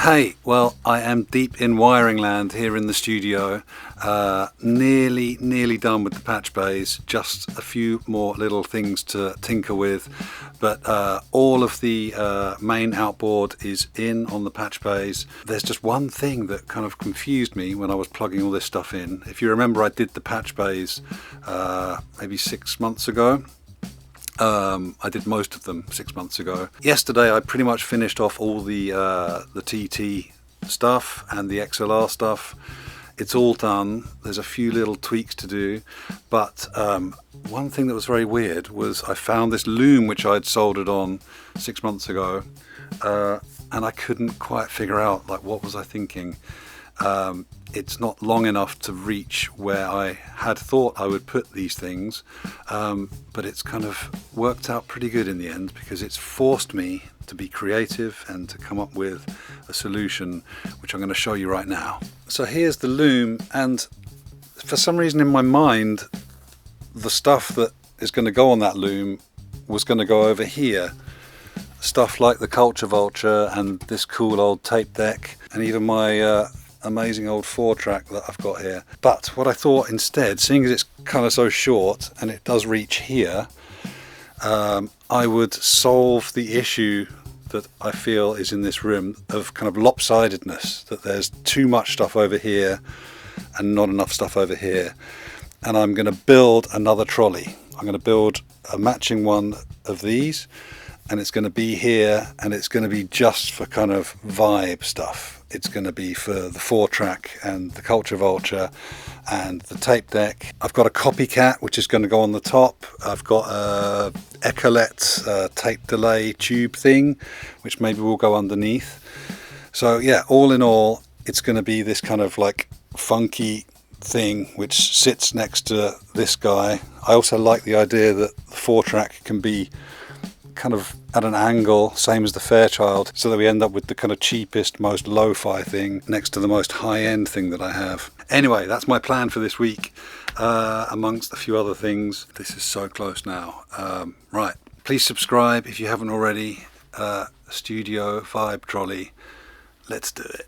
Hey, well, I am deep in wiring land here in the studio, nearly done with the patch bays, just a few more little things to tinker with, but all of the main outboard is in on the patch bays. There's just one thing that kind of confused me when I was plugging all this stuff in. If you remember, I did the patch bays maybe 6 months ago. I did most of them 6 months ago. Yesterday I pretty much finished off all the TT stuff and the XLR stuff. It's all done. There's a few little tweaks to do, but one thing that was very weird was I found this loom which I'd soldered on 6 months ago, and I couldn't quite figure out, like, what was I thinking. It's not long enough to reach where I had thought I would put these things, but it's kind of worked out pretty good in the end, because it's forced me to be creative and to come up with a solution which I'm going to show you right now. So here's the loom, and for some reason in my mind the stuff that is going to go on that loom was going to go over here. Stuff like the Culture Vulture and this cool old tape deck, and even my amazing old 4-track that I've got here. But what I thought instead, seeing as it's kind of so short and it does reach here, I would solve the issue that I feel is in this room of kind of lopsidedness, that there's too much stuff over here and not enough stuff over here. And I'm going to build another trolley. I'm going to build a matching one of these, and it's going to be here, and it's going to be just for kind of vibe stuff. It's going to be for the 4-track and the Culture Vulture and the tape deck. I've got a copycat which is going to go on the top. I've got a Ecolet tape delay tube thing which maybe will go underneath. So yeah, all in all, it's going to be this kind of like funky thing which sits next to this guy. I also like the idea that the 4-track can be kind of at an angle, same as the Fairchild, so that we end up with the kind of cheapest, most lo-fi thing next to the most high-end thing that I have. Anyway, that's my plan for this week, amongst a few other things. This is so close now. Right, please subscribe if you haven't already. Studio Vibe Trolley, let's do it.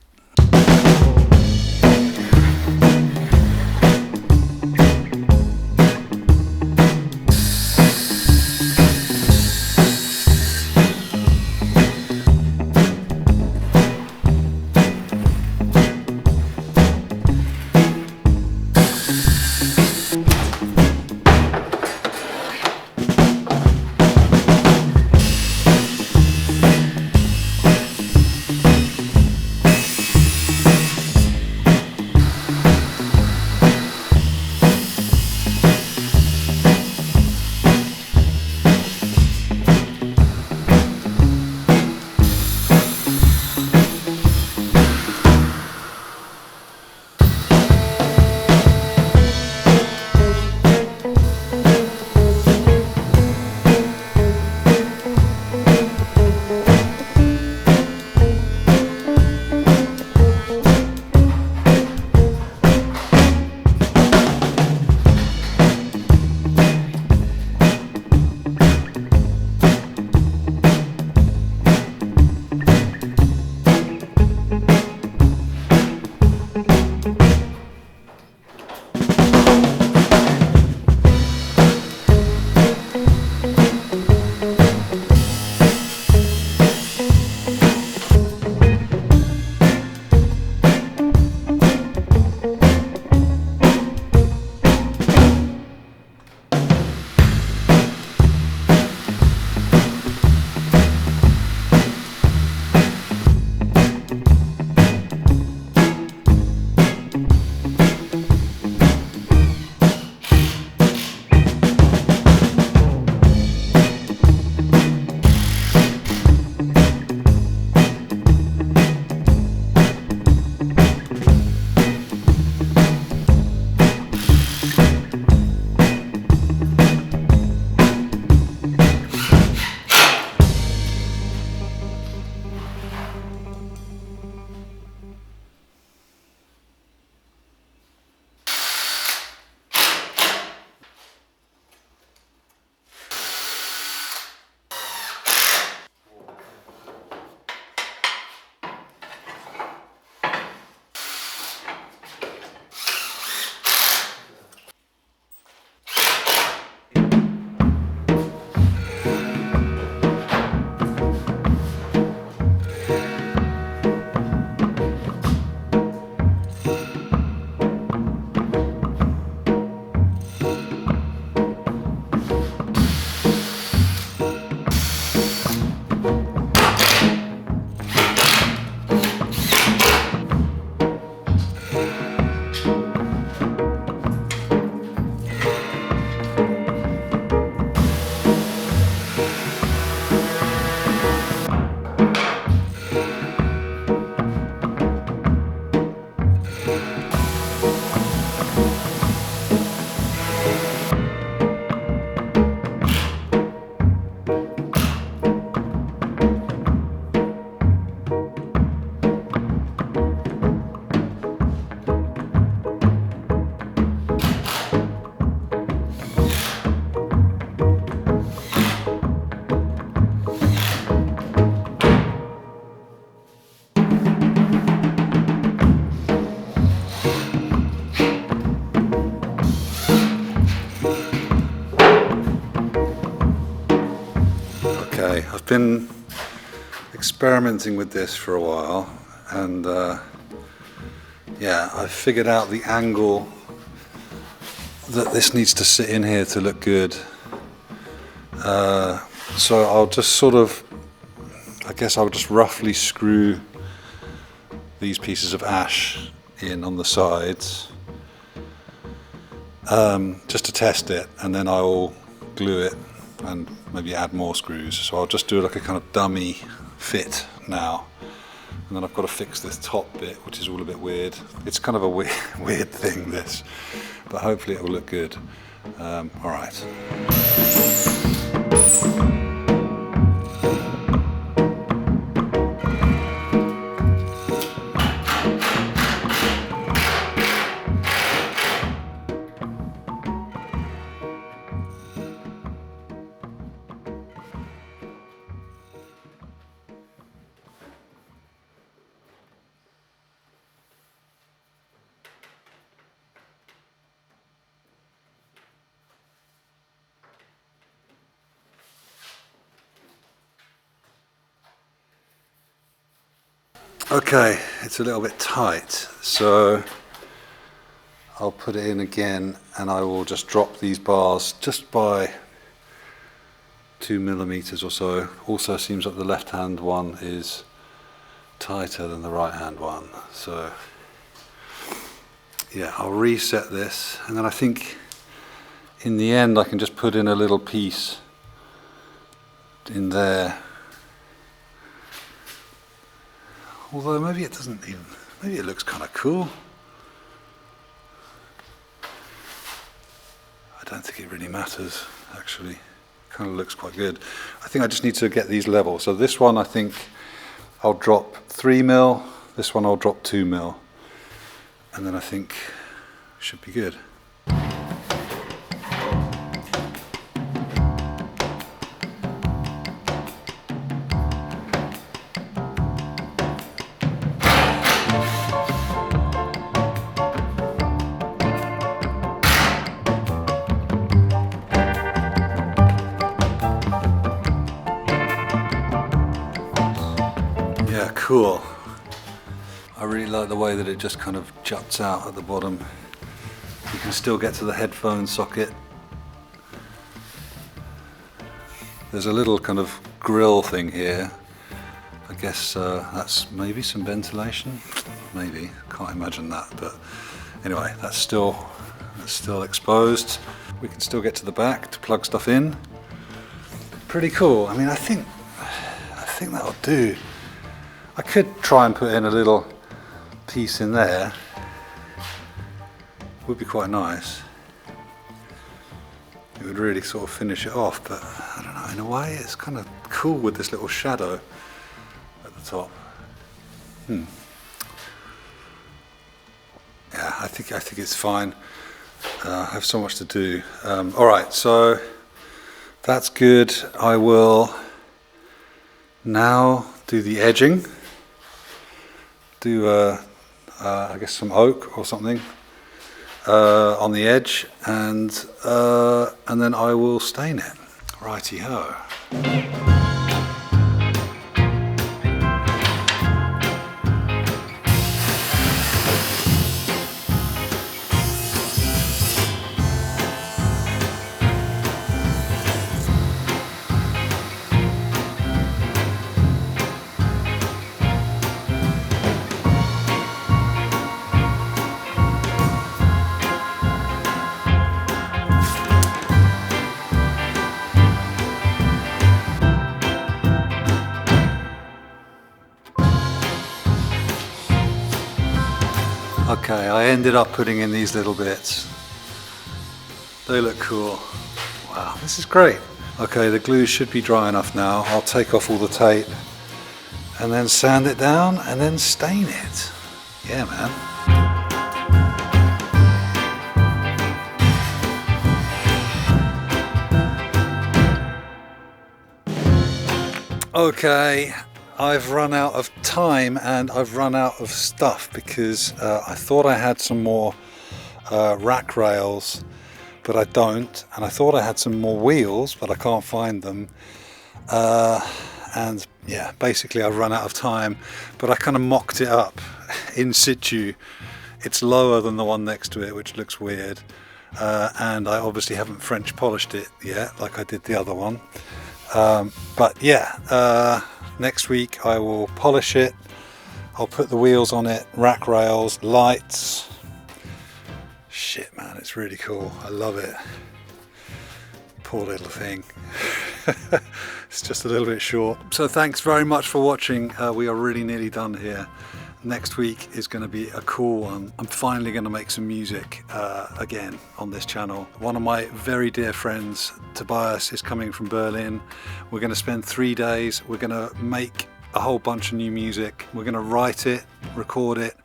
been experimenting with this for a while, and yeah, I've figured out the angle that this needs to sit in here to look good. So I'll just sort of, I guess I'll just roughly screw these pieces of ash in on the sides, just to test it, and then I'll glue it and maybe add more screws. So I'll just do like a kind of dummy fit now, and then I've got to fix this top bit, which is all a bit weird. It's kind of a weird thing, this, but hopefully it will look good. All right. Okay, it's a little bit tight, so I'll put it in again, and I will just drop these bars just by 2 millimeters or so. Also seems like the left hand one is tighter than the right hand one, so yeah, I'll reset this, and then I think in the end I can just put in a little piece in there. Although maybe it doesn't even, maybe it looks kind of cool. I don't think it really matters, actually. It kind of looks quite good. I think I just need to get these level. So this one I think I'll drop 3 mil, this one I'll drop 2 mil. And then I think it should be good. Yeah, cool. I really like the way that it just kind of juts out at the bottom. You can still get to the headphone socket. There's a little kind of grill thing here. I guess that's maybe some ventilation. Maybe, can't imagine that, but anyway, that's still exposed. We can still get to the back to plug stuff in. Pretty cool. I mean, I think that'll do. I could try and put in a little piece in there. Would be quite nice. It would really sort of finish it off, but I don't know, in a way it's kind of cool with this little shadow at the top. Yeah, I think it's fine. I have so much to do. All right, so that's good. I will now do the edging. Do I guess some oak or something on the edge, and then I will stain it. Righty ho. Okay, I ended up putting in these little bits. They look cool. Wow, this is great. Okay, the glue should be dry enough now. I'll take off all the tape and then sand it down and then stain it. Yeah, man. Okay, I've run out of time and I've run out of stuff because I thought I had some more rack rails, but I don't, and I thought I had some more wheels, but I can't find them, and yeah, basically I've run out of time, but I kind of mocked it up in situ. It's lower than the one next to it, which looks weird, and I obviously haven't French polished it yet like I did the other one, but yeah, next week I will polish it. I'll put the wheels on it, rack rails, lights. Shit man, it's really cool. I love it. Poor little thing. It's just a little bit short. So thanks very much for watching. We are really nearly done here. Next week is going to be a cool one. I'm finally going to make some music again on this channel. One of my very dear friends, Tobias, is coming from Berlin. We're going to spend 3 days. We're going to make a whole bunch of new music. We're going to write it, record it,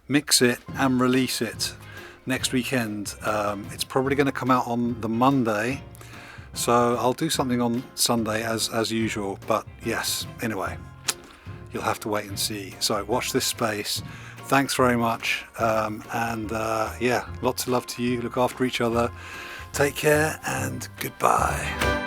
mix it and release it next weekend. It's probably going to come out on the Monday, so I'll do something on Sunday as usual, but yes, anyway, you'll have to wait and see. So watch this space. Thanks very much, and yeah, lots of love to you. Look after each other, take care, and goodbye.